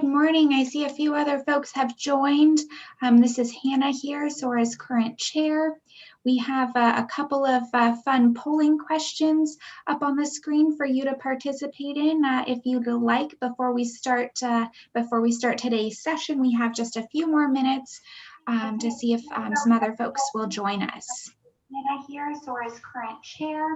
Good morning. I see a few other folks have joined. This is Hannah here, SORA's current chair. We have a couple of fun polling questions up on the screen for you to participate in. If you'd like, before we start today's session, we have just a few more minutes to see if some other folks will join us. Hannah here, SORA's current chair.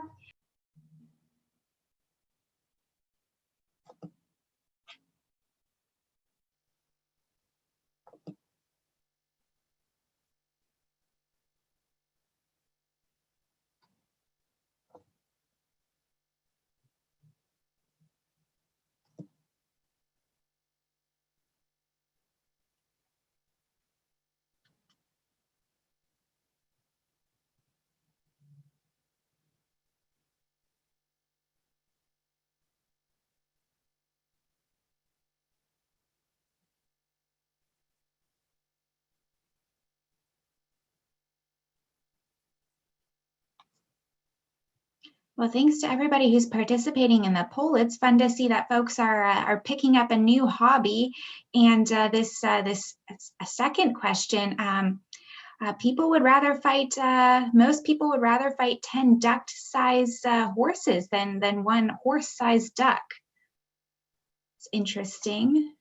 Well, thanks to everybody who's participating in the poll. It's fun to see that folks are picking up a new hobby. And this second question, most people would rather fight 10 duck-sized horses than one horse-sized duck. It's interesting.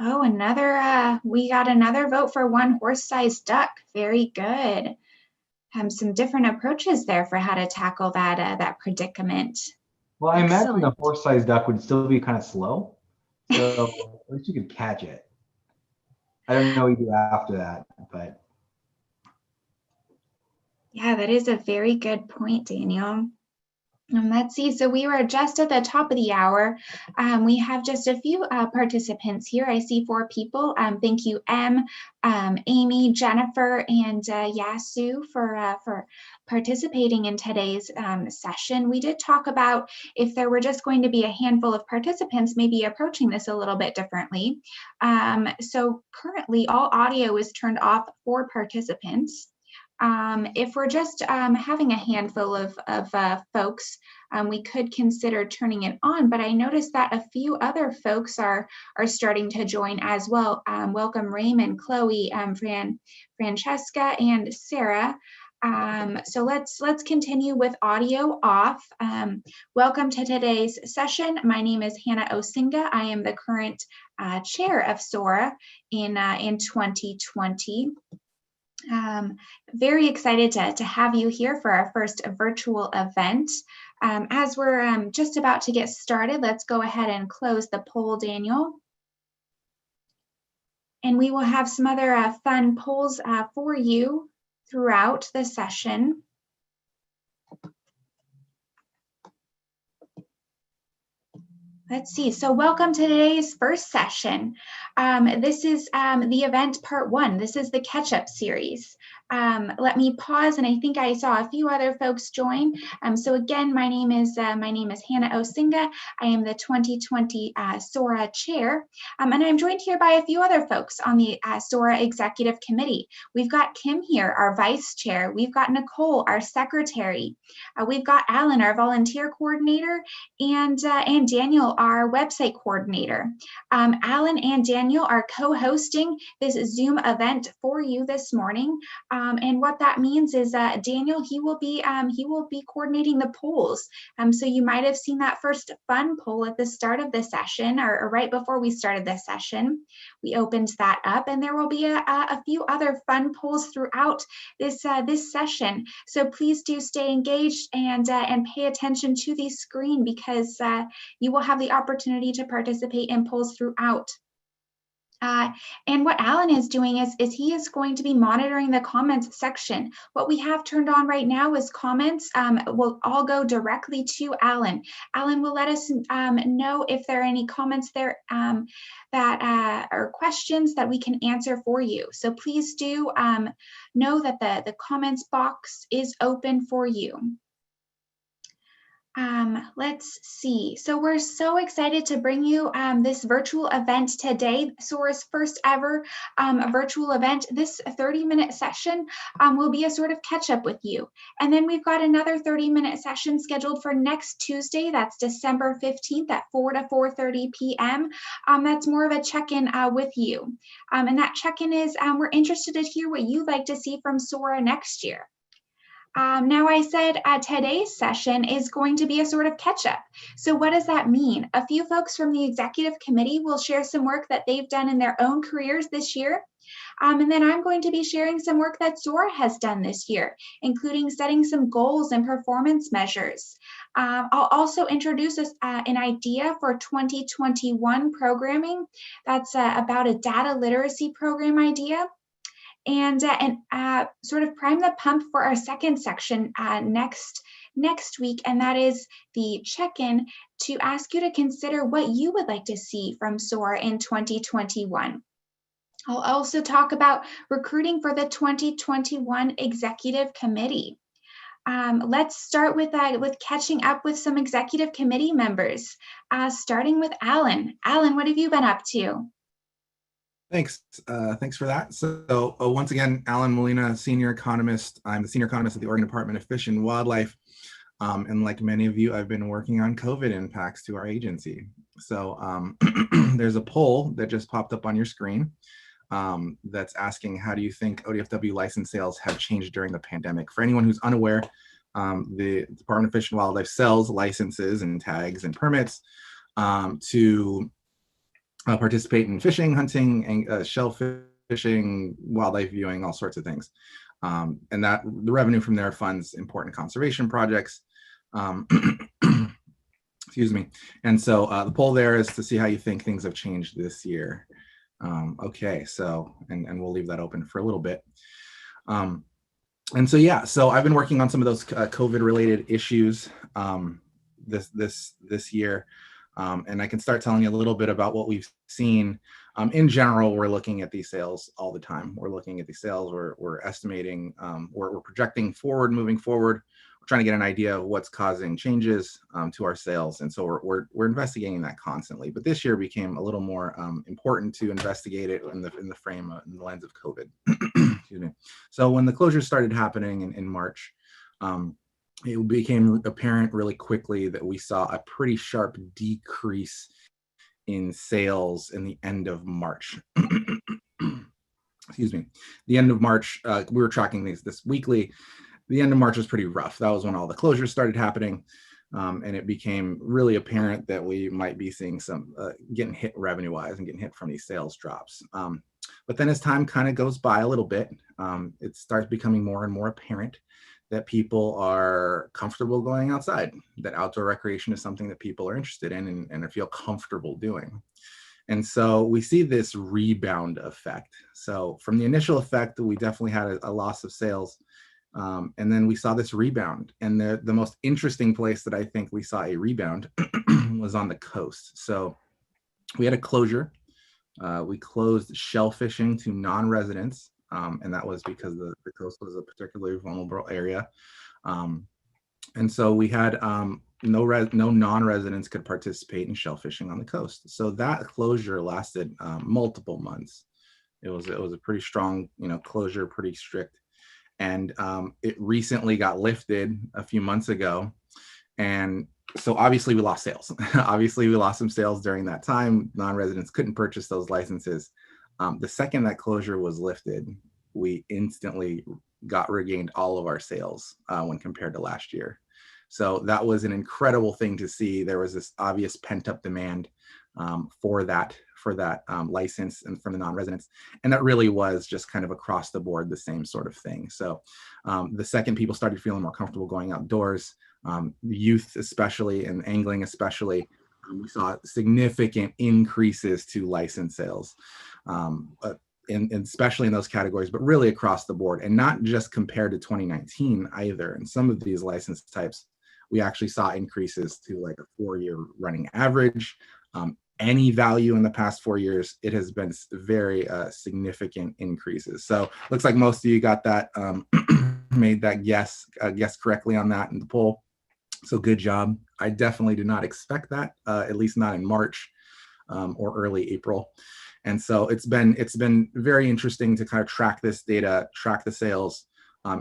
Oh, we got another vote for one horse-sized duck. Very good. Some different approaches there for how to tackle that predicament. Well, I imagine the horse-sized duck would still be kind of slow, so at least you could catch it. I don't know what you do after that, but. Yeah, that is a very good point, Daniel. Let's see, so we were just at the top of the hour. We have just a few participants here. I see 4 people. Thank you, Amy, Jennifer, and Yasu for participating in today's session. We did talk about if there were just going to be a handful of participants, maybe approaching this a little bit differently. So currently, all audio is turned off for participants. If we're just having a handful of folks, we could consider turning it on, but I noticed that a few other folks are starting to join as well. Welcome Raymond, Chloe, Francesca, and Sarah. So let's continue with audio off. Welcome to today's session. My name is Hannah Osinga. I am the current chair of SORA in 2020. Very excited to have you here for our first virtual event. As we're just about to get started, let's go ahead and close the poll, Daniel. And we will have some other fun polls for you throughout the session. Let's see, so welcome to today's first session. This is the event part 1. This is the catch-up series. Let me pause, and I think I saw a few other folks join. So again, my name is Hannah Osinga. I am the 2020 SORA chair, and I'm joined here by a few other folks on the SORA Executive Committee. We've got Kim here, our vice chair. We've got Nicole, our secretary. We've got Alan, our volunteer coordinator, and Daniel, our website coordinator. Alan and Daniel are co-hosting this Zoom event for you this morning. And what that means is Daniel, he will be coordinating the polls. So you might have seen that first fun poll at the start of the session, or right before we started the session. We opened that up, and there will be a few other fun polls throughout this session. So please do stay engaged and pay attention to the screen, because you will have the the opportunity to participate in polls throughout. And what Alan is doing is he is going to be monitoring the comments section. What we have turned on right now is comments will all go directly to Alan. Alan will let us know if there are any comments there that are questions that we can answer for you. So please do know that the comments box is open for you. Let's see. So we're so excited to bring you this virtual event today, SORA's first ever virtual event. This 30-minute session will be a sort of catch up with you. And then we've got another 30-minute session scheduled for next Tuesday. That's December 15th at 4 to 4:30 p.m. That's more of a check-in with you. And that check-in is we're interested to hear what you'd like to see from SORA next year. Now I said today's session is going to be a sort of catch up. So what does that mean? A few folks from the executive committee will share some work that they've done in their own careers this year. And then I'm going to be sharing some work that SORA has done this year, including setting some goals and performance measures. I'll also introduce an idea for 2021 programming. That's about a data literacy program idea. And sort of prime the pump for our second section next week, and that is the check-in to ask you to consider what you would like to see from SORA in 2021. I'll also talk about recruiting for the 2021 Executive Committee. Let's start with catching up with some Executive Committee members, starting with Alan. Alan, what have you been up to? Thanks. Thanks for that. So once again, Alan Molina, senior economist. I'm the senior economist at the Oregon Department of Fish and Wildlife. And like many of you, I've been working on COVID impacts to our agency. So there's a poll that just popped up on your screen that's asking, how do you think ODFW license sales have changed during the pandemic? For anyone who's unaware, the Department of Fish and Wildlife sells licenses and tags and permits to participate in fishing, hunting, and shellfish fishing, wildlife viewing, all sorts of things. And that the revenue from there funds important conservation projects. Excuse me. And so the poll there is to see how you think things have changed this year. Okay, so, and we'll leave that open for a little bit. And so, yeah, so I've been working on some of those COVID related issues this year. And I can start telling you a little bit about what we've seen. In general, we're looking at these sales all the time. We're looking at these sales, we're estimating, we're projecting forward, moving forward. We're trying to get an idea of what's causing changes to our sales. And so we're investigating that constantly. But this year became a little more important to investigate it in the frame, in the lens of COVID. Excuse me. So when the closures started happening in March, it became apparent really quickly that we saw a pretty sharp decrease in sales in the end of March. Excuse me. The end of March, we were tracking this weekly. The end of March was pretty rough. That was when all the closures started happening. And it became really apparent that we might be seeing some getting hit revenue-wise and getting hit from these sales drops. But then as time kind of goes by a little bit, it starts becoming more and more apparent that people are comfortable going outside, that outdoor recreation is something that people are interested in and feel comfortable doing. And so we see this rebound effect. So from the initial effect, we definitely had a loss of sales. And then we saw this rebound. And the most interesting place that I think we saw a rebound was on the coast. So we had a closure. We closed shell fishing to non-residents. And that was because the coast was a particularly vulnerable area. And so we had no non-residents could participate in shell fishing on the coast. So that closure lasted multiple months. It was a pretty strong, closure, pretty strict. And it recently got lifted a few months ago. And so obviously we lost sales. Obviously we lost some sales during that time. Non-residents couldn't purchase those licenses. The second that closure was lifted, we instantly regained all of our sales when compared to last year. So that was an incredible thing to see. There was this obvious pent-up demand for that license and from the non-residents. And that really was just kind of across the board the same sort of thing. So the second people started feeling more comfortable going outdoors, youth especially and angling especially, We saw significant increases to license sales, and especially in those categories, but really across the board, and not just compared to 2019 either. In some of these license types, we actually saw increases to like a 4-year running average. Any value in the past 4 years, it has been very significant increases. So looks like most of you got that, made that guess correctly on that in the poll. So good job. I definitely did not expect that, at least not in March or early April. And so it's been very interesting to kind of track this data, track the sales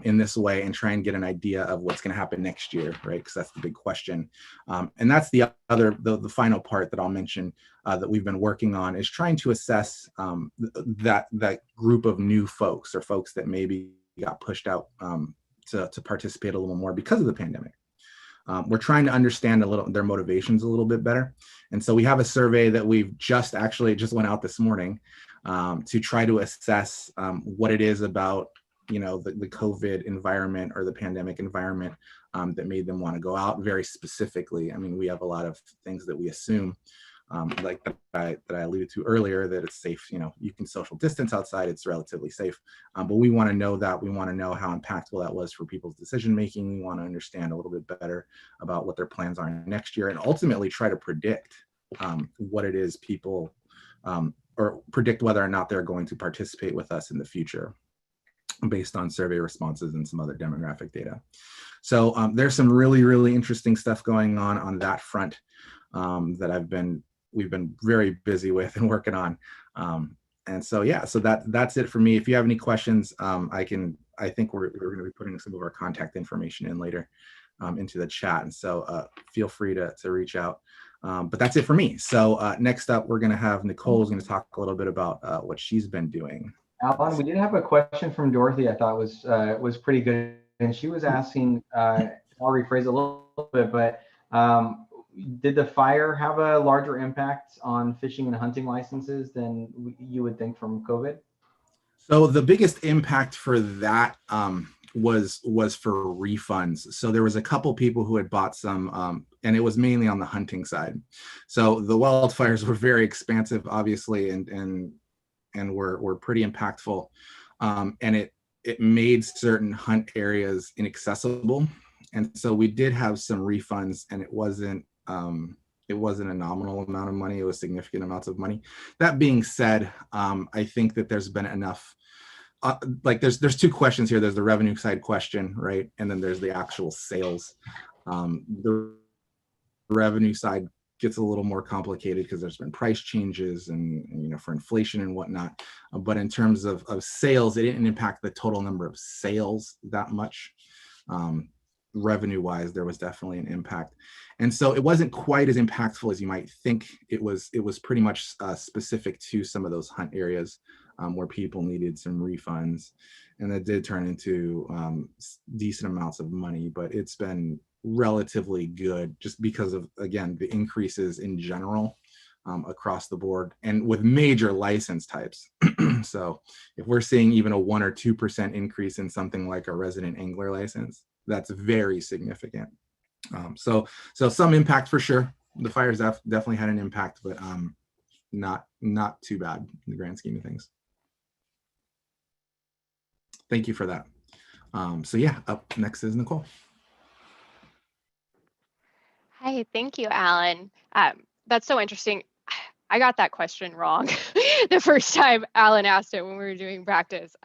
in this way, and try and get an idea of what's going to happen next year, right? Because that's the big question. And that's the final part that I'll mention that we've been working on, is trying to assess that group of new folks, or folks that maybe got pushed out to participate a little more because of the pandemic. We're trying to understand their motivations a little bit better. And so we have a survey that we've just went out this morning to try to assess what it is about, the COVID environment or the pandemic environment that made them want to go out very specifically. I mean, we have a lot of things that we assume, like that I alluded to earlier, that it's safe. You can social distance outside, it's relatively safe. But we want to know that. We want to know how impactful that was for people's decision making. We want to understand a little bit better about what their plans are next year, and ultimately try to predict what it is people, or predict whether or not they're going to participate with us in the future, based on survey responses and some other demographic data. So there's some really, really interesting stuff going on that front that we've been very busy with and working on. And so, yeah, so that's it for me. If you have any questions, I think we're going to be putting some of our contact information in later into the chat. And so feel free to reach out. But that's it for me. So next up, we're going to have Nicole's going to talk a little bit about what she's been doing. Alan, we did have a question from Dorothy I thought was pretty good. And she was asking, I'll rephrase a little bit, but did the fire have a larger impact on fishing and hunting licenses than you would think from COVID? So the biggest impact for that was for refunds. So there was a couple people who had bought some, and it was mainly on the hunting side. So the wildfires were very expansive, obviously, and were pretty impactful. And it made certain hunt areas inaccessible. And so we did have some refunds, and it wasn't a nominal amount of money. It was significant amounts of money. That being said, I think that there's been enough, there's two questions here. There's the revenue side question, right? And then there's the actual sales. The revenue side gets a little more complicated because there's been price changes and for inflation and whatnot. But in terms of sales, it didn't impact the total number of sales that much. Revenue wise, there was definitely an impact. And so it wasn't quite as impactful as you might think. It was pretty much specific to some of those hunt areas where people needed some refunds. And that did turn into decent amounts of money, but it's been relatively good just because of, again, the increases in general across the board and with major license types. So if we're seeing even a 1 or 2% increase in something like a resident angler license, that's very significant. So some impact for sure. The fires definitely had an impact, but not too bad in the grand scheme of things. Thank you for that. So yeah, up next is Nicole. Hi, thank you, Alan. That's so interesting. I got that question wrong the first time Alan asked it when we were doing practice.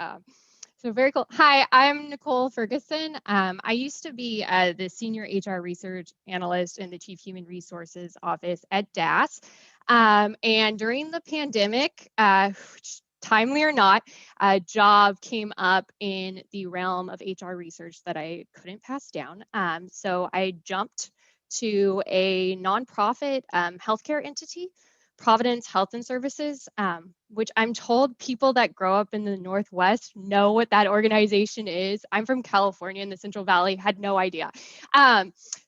So very cool. Hi, I'm Nicole Ferguson. I used to be the Senior HR Research Analyst in the Chief Human Resources Office at DAS. And during the pandemic, timely or not, a job came up in the realm of HR research that I couldn't pass down. So I jumped to a nonprofit healthcare entity, Providence Health and Services, which I'm told people that grow up in the Northwest know what that organization is. I'm from California in the Central Valley, had no idea.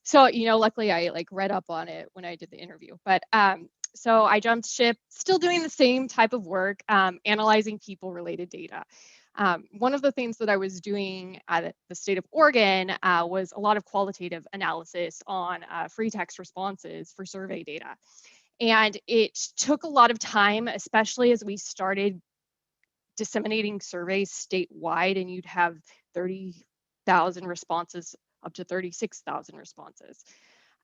So, luckily I read up on it when I did the interview, but so I jumped ship, still doing the same type of work, analyzing people related data. One of the things that I was doing at the state of Oregon was a lot of qualitative analysis on free text responses for survey data. And it took a lot of time, especially as we started disseminating surveys statewide, and you'd have 30,000 responses up to 36,000 responses.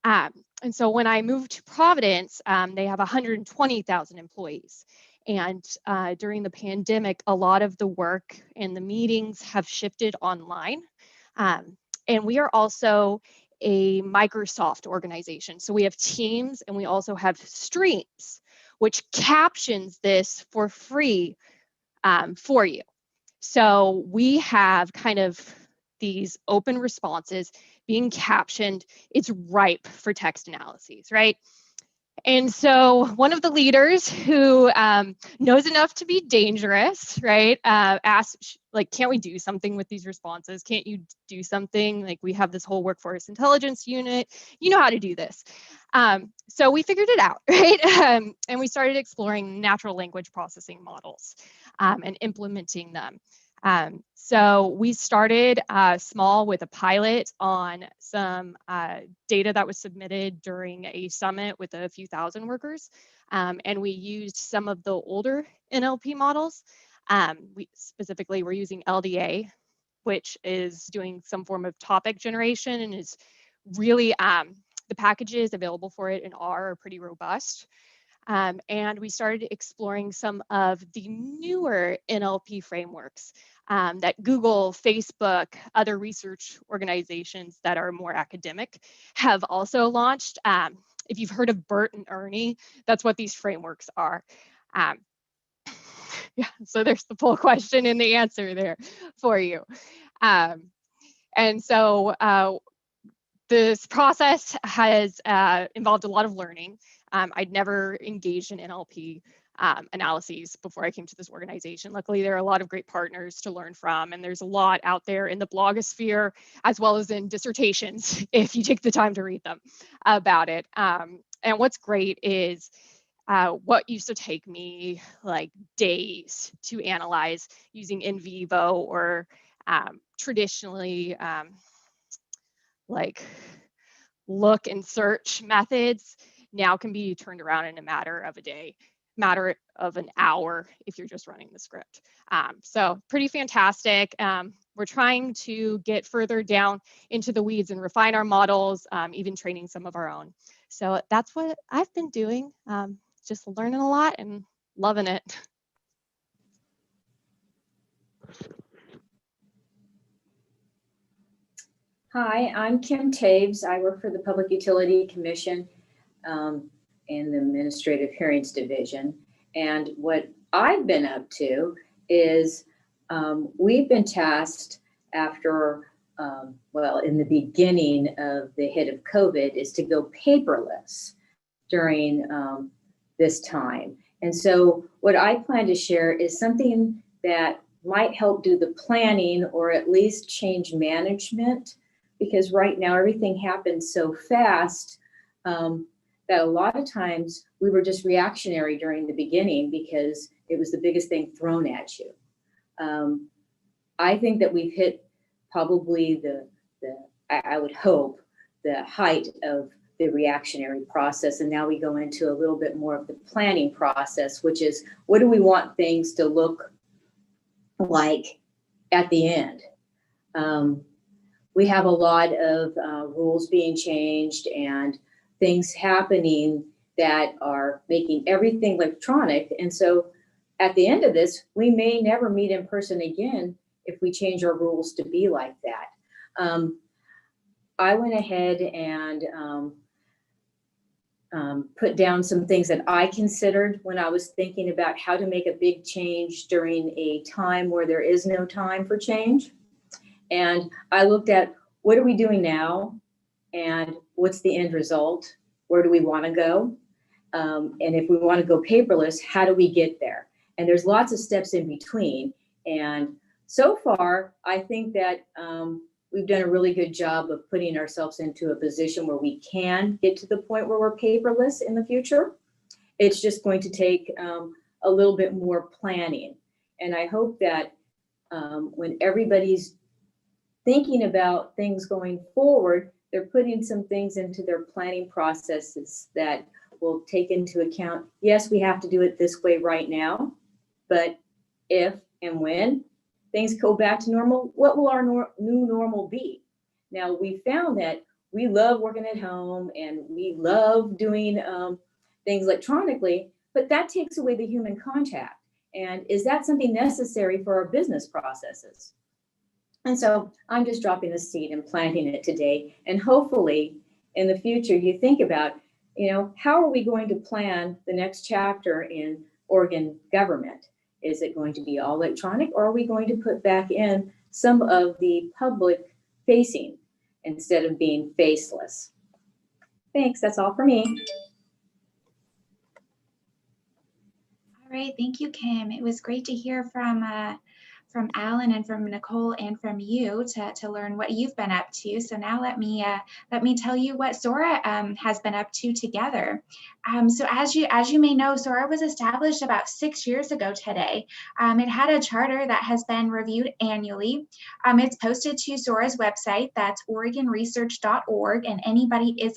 And so when I moved to Providence, they have 120,000 employees. And during the pandemic, a lot of the work and the meetings have shifted online. And we are also a Microsoft organization. So we have Teams and we also have Streams, which captions this for free for you. So we have kind of these open responses being captioned. It's ripe for text analyses, right? And so one of the leaders who knows enough to be dangerous, right, asked, like, can't we do something with these responses? Can't you do something? Like, we have this whole workforce intelligence unit. You know how to do this. So we figured it out, right? And we started exploring natural language processing models and implementing them. So we started small with a pilot on some data that was submitted during a summit with a few thousand workers. And we used some of the older NLP models. Specifically, we're using LDA, which is doing some form of topic generation and is really, the packages available for it in R are pretty robust. And we started exploring some of the newer NLP frameworks that Google, Facebook, other research organizations that are more academic have also launched. If you've heard of Bert and Ernie, that's what these frameworks are. Yeah, so there's the poll question and the answer there for you. And so this process has involved a lot of learning. I'd never engaged in NLP analyses before I came to this organization. Luckily, there are a lot of great partners to learn from, and there's a lot out there in the blogosphere, as well as in dissertations, if you take the time to read them, about it. And what's great is what used to take me like days to analyze using in vivo or traditionally like look and search methods now can be turned around in a matter of a day, matter of an hour if you're just running the script. So pretty fantastic. We're trying to get further down into the weeds and refine our models, even training some of our own. So that's what I've been doing, just learning a lot and loving it. Hi, I'm Kim Taves. I work for the Public Utility Commission in the Administrative Hearings Division. And what I've been up to is we've been tasked after, well, in the beginning of the hit of COVID, is to go paperless during this time. And so what I plan to share is something that might help do the planning or at least change management, because right now everything happens so fast that a lot of times we were just reactionary during the beginning because it was the biggest thing thrown at you. I think that we've hit probably I would hope, the height of the reactionary process. And now we go into a little bit more of the planning process, which is what do we want things to look like at the end? We have a lot of rules being changed and things happening that are making everything electronic. And so at the end of this, we may never meet in person again if we change our rules to be like that. I went ahead and put down some things that I considered when I was thinking about how to make a big change during a time where there is no time for change. And I looked at what are we doing now and what's the end result? Where do we want to go? And if we want to go paperless, how do we get there? And there's lots of steps in between. And so far, I think that we've done a really good job of putting ourselves into a position where we can get to the point where we're paperless in the future. It's just going to take a little bit more planning. And I hope that when everybody's thinking about things going forward, they're putting some things into their planning processes that will take into account, yes, we have to do it this way right now, but if and when things go back to normal, what will our new normal be? Now, we found that we love working at home and we love doing things electronically, but that takes away the human contact. And is that something necessary for our business processes? And so I'm just dropping the seed and planting it today. And hopefully in the future, you think about, how are we going to plan the next chapter in Oregon government? Is it going to be all electronic, or are we going to put back in some of the public facing instead of being faceless? Thanks, that's all for me. All right, thank you, Kim. It was great to hear from Alan and from Nicole and from you to learn what you've been up to. So now let me tell you what SORA has been up to together. So as you may know, SORA was established about 6 years ago today. It had a charter that has been reviewed annually. It's posted to SORA's website, that's oregonresearch.org, and anybody is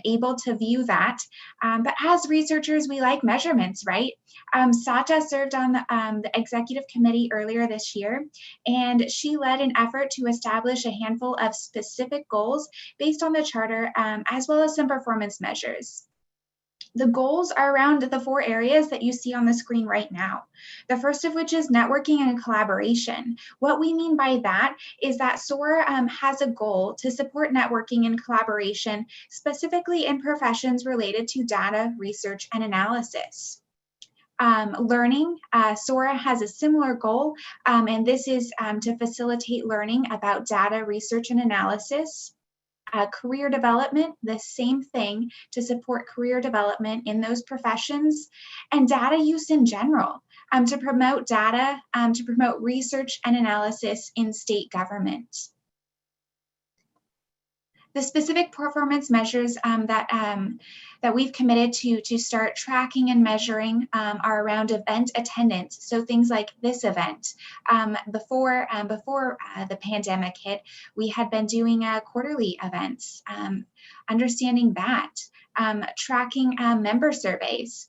able to view that. But as researchers, we like measurements, right? Sata served on the executive committee earlier this year, and she led an effort to establish a handful of specific goals based on the charter, as well as some performance measures. The goals are around the 4 areas that you see on the screen right now. The first of which is networking and collaboration. What we mean by that is that SORA has a goal to support networking and collaboration, specifically in professions related to data, research, and analysis. Learning, SORA has a similar goal, and this is to facilitate learning about data, research, and analysis. Career development, the same thing, to support career development in those professions, and data use in general, to promote data, to promote research and analysis in state government. The specific performance measures that we've committed to start tracking and measuring are around event attendance. So things like this event. Before the pandemic hit, we had been doing quarterly events. Understanding that, tracking member surveys.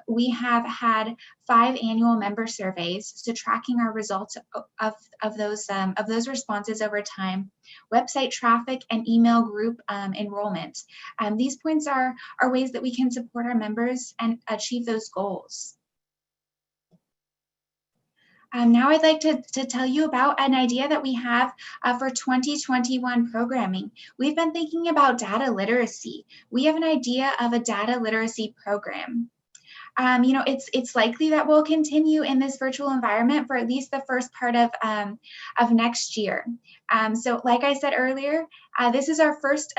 We have had 5 annual member surveys, so tracking our results of those responses over time. Website traffic and email group enrollment. These points are ways that we can support our members and achieve those goals. Now I'd like to tell you about an idea that we have for 2021 programming. We've been thinking about data literacy. We have an idea of a data literacy program. It's likely that we'll continue in this virtual environment for at least the first part of next year. So like I said earlier, this is our first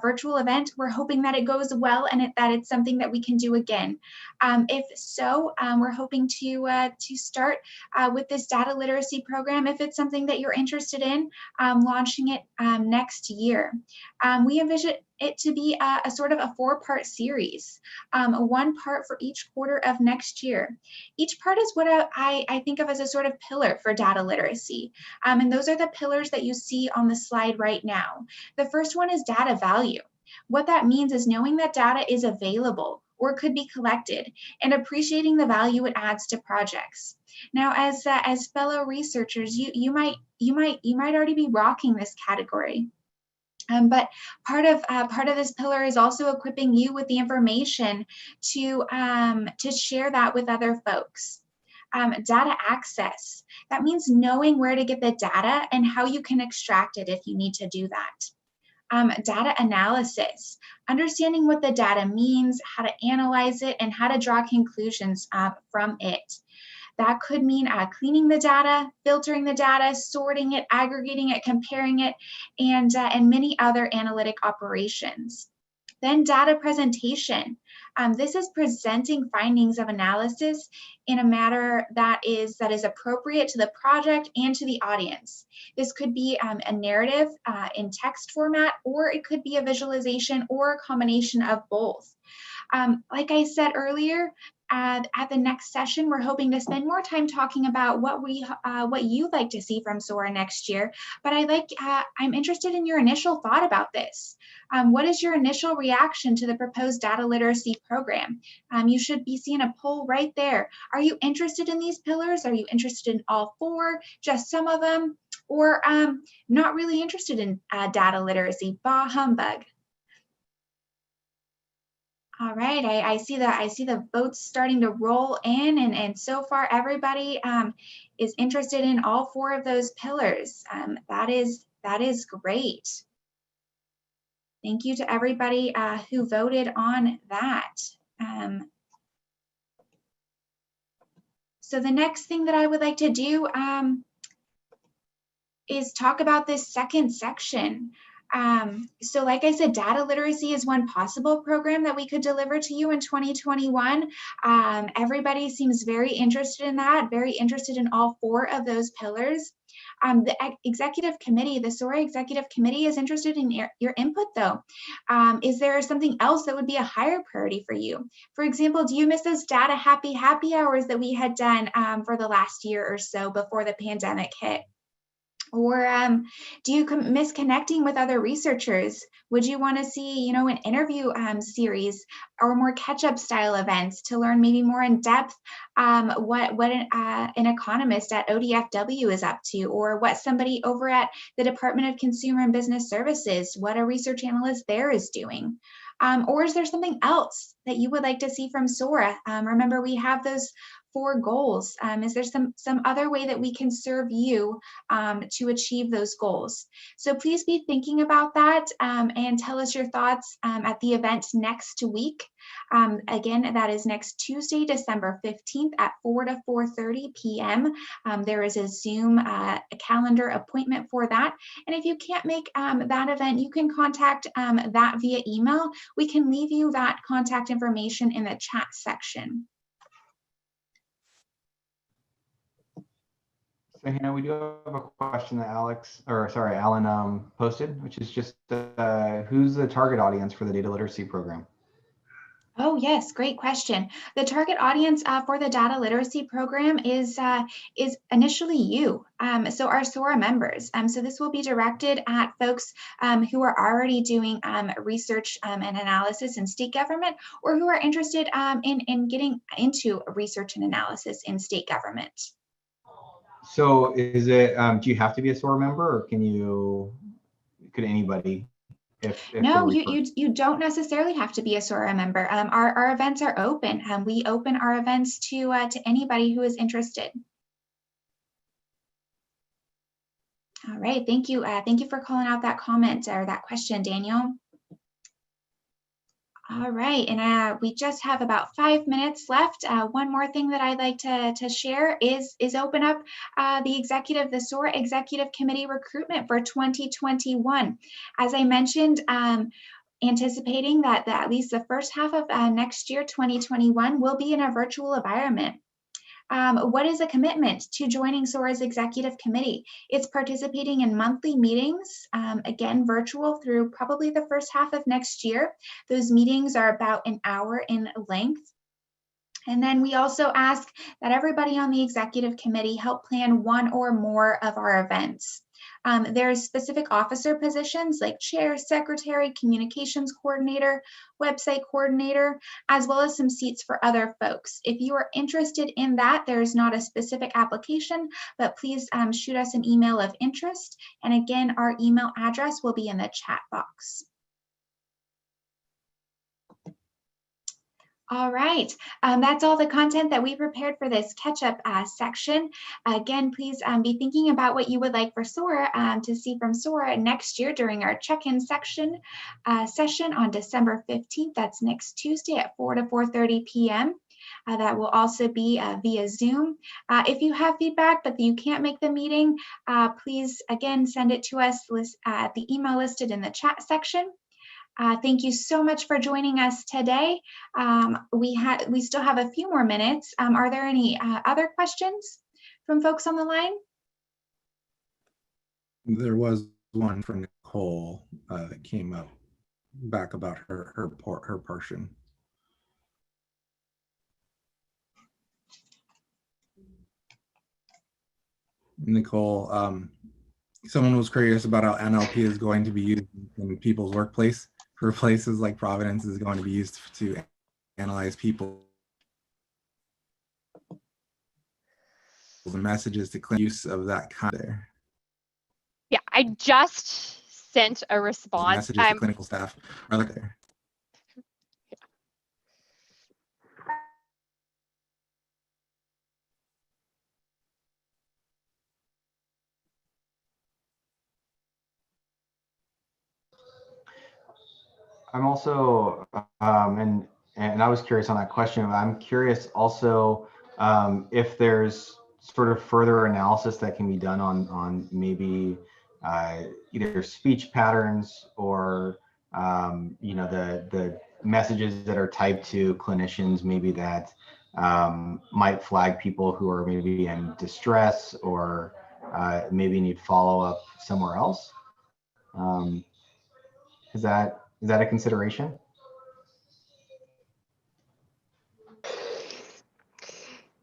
virtual event. We're hoping that it goes well and that it's something that we can do again. If so, we're hoping to start with this data literacy program. If it's something that you're interested in, launching it next year. We envision it to be a sort of a 4-part series, 1 part for each quarter of next year. Each part is what I think of as a sort of pillar for data literacy. And those are the pillars that you see on the slide right now. The first one is data value. What that means is knowing that data is available or could be collected and appreciating the value it adds to projects. Now, as fellow researchers, you might already be rocking this category. But part of this pillar is also equipping you with the information to share that with other folks. Data access, that means knowing where to get the data and how you can extract it if you need to do that. Data analysis, understanding what the data means, how to analyze it, and how to draw conclusions from it. That could mean cleaning the data, filtering the data, sorting it, aggregating it, comparing it, and many other analytic operations. Then data presentation. This is presenting findings of analysis in a manner that is appropriate to the project and to the audience. This could be a narrative in text format, or it could be a visualization or a combination of both. Like I said earlier, at the next session, we're hoping to spend more time talking about what you'd like to see from SORA next year. But I'm interested in your initial thought about this. What is your initial reaction to the proposed data literacy program? You should be seeing a poll right there. Are you interested in these pillars? Are you interested in all four, just some of them, or not really interested in data literacy? Bah humbug. All right, I see the votes starting to roll in, and so far everybody is interested in all four of those pillars. That is great. Thank you to everybody who voted on that. So the next thing that I would like to do is talk about this second section. So like I said, data literacy is one possible program that we could deliver to you in 2021. Everybody seems very interested in that, very interested in all four of those pillars. The executive committee, the SORA executive committee, is interested in your input though. Is there something else that would be a higher priority for you? For example, do you miss those data happy hours that we had done for the last year or so before the pandemic hit? Or do you miss connecting with other researchers? Would you want to see, an interview series or more catch-up style events to learn maybe more in depth what an economist at ODFW is up to, or what somebody over at the Department of Consumer and Business Services, what a research analyst there is doing? Or is there something else that you would like to see from SORA? Remember, we have those 4 goals. Is there some other way that we can serve you to achieve those goals? So please be thinking about that and tell us your thoughts at the event next week. Again, that is next Tuesday, December 15th at 4 to 4:30 p.m. There is a Zoom a calendar appointment for that. And if you can't make that event, you can contact that via email. We can leave you that contact information in the chat section. So Hannah, we do have a question that Alan posted, which is just who's the target audience for the data literacy program? Oh yes, great question. The target audience for the data literacy program is initially you, so our SORA members. So this will be directed at folks who are already doing research and analysis in state government, or who are interested in getting into research and analysis in state government. So is it, do you have to be a SORA member, or could anybody? No, you don't necessarily have to be a SORA member. Our events are open. We open our events to anybody who is interested. All right, thank you. Thank you for calling out that comment or that question, Daniel. All right, and we just have about 5 minutes left. One more thing that I'd like to share is open up the SORA Executive Committee recruitment for 2021. As I mentioned, anticipating that at least the first half of next year, 2021, will be in a virtual environment. What is a commitment to joining SORA's executive committee? It's participating in monthly meetings, again, virtual through probably the first half of next year. Those meetings are about an hour in length. And then we also ask that everybody on the executive committee help plan one or more of our events. There's specific officer positions like chair, secretary, communications coordinator, website coordinator, as well as some seats for other folks. If you are interested in that, there's not a specific application, but please shoot us an email of interest. And again, our email address will be in the chat box. All right, that's all the content that we prepared for this catch-up section. Again, please be thinking about what you would like for SORA to see from SORA next year during our check-in session on December 15th. That's next Tuesday at 4 to 4:30 p.m. That will also be via Zoom. If you have feedback but you can't make the meeting, please, again, send it to us at the email listed in the chat section. Thank you so much for joining us today. We still have a few more minutes. Are there any other questions from folks on the line? There was one from Nicole that came up back about her portion. Nicole, someone was curious about how NLP is going to be used in people's workplace. For places like Providence is going to be used to analyze people the messages to use of that kind there. Yeah, I just sent a response. Messages to clinical staff are like there. I'm also, and I was curious on that question. I'm curious also if there's sort of further analysis that can be done on maybe either speech patterns or the messages that are typed to clinicians, maybe that might flag people who are maybe in distress or maybe need follow up somewhere else. Is that a consideration?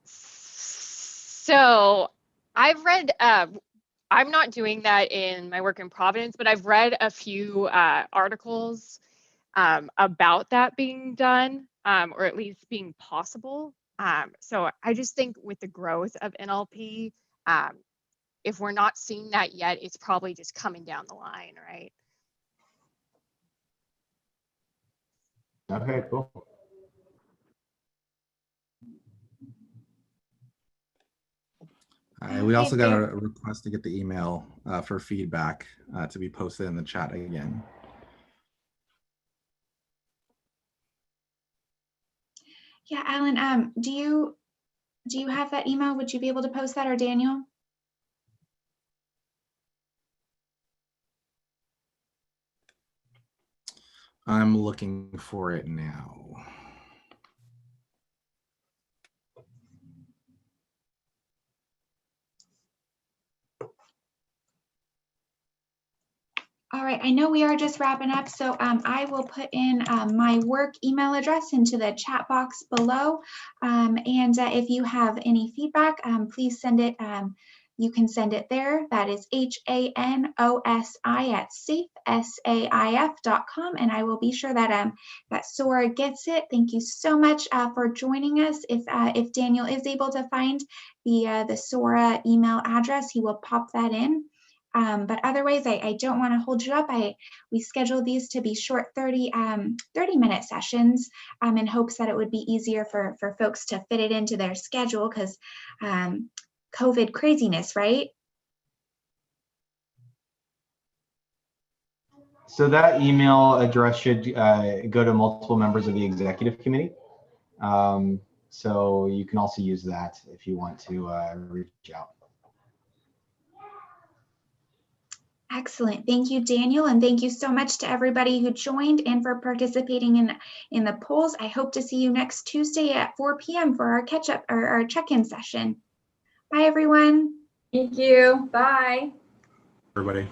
So I've read, I'm not doing that in my work in Providence, but I've read a few articles about that being done, or at least being possible. So I just think with the growth of NLP, if we're not seeing that yet, it's probably just coming down the line, right? Okay, cool. We also got a request to get the email for feedback to be posted in the chat again. Yeah, Alan, do you have that email? Would you be able to post that, or Daniel? I'm looking for it now. All right, I know we are just wrapping up, so I will put in my work email address into the chat box below. And if you have any feedback, please send it. You can send it there. That is HANOSI@saif.com, and I will be sure that that SORA gets it. Thank you so much for joining us. If Daniel is able to find the SORA email address, he will pop that in. But otherwise, I don't want to hold you up. We scheduled these to be short 30-minute sessions in hopes that it would be easier for folks to fit it into their schedule because COVID craziness, right? So that email address should go to multiple members of the executive committee. So you can also use that if you want to reach out. Excellent. Thank you, Daniel. And thank you so much to everybody who joined and for participating in the polls. I hope to see you next Tuesday at 4 p.m. for our catch-up or our check-in session. Bye, everyone. Thank you. Bye. Everybody.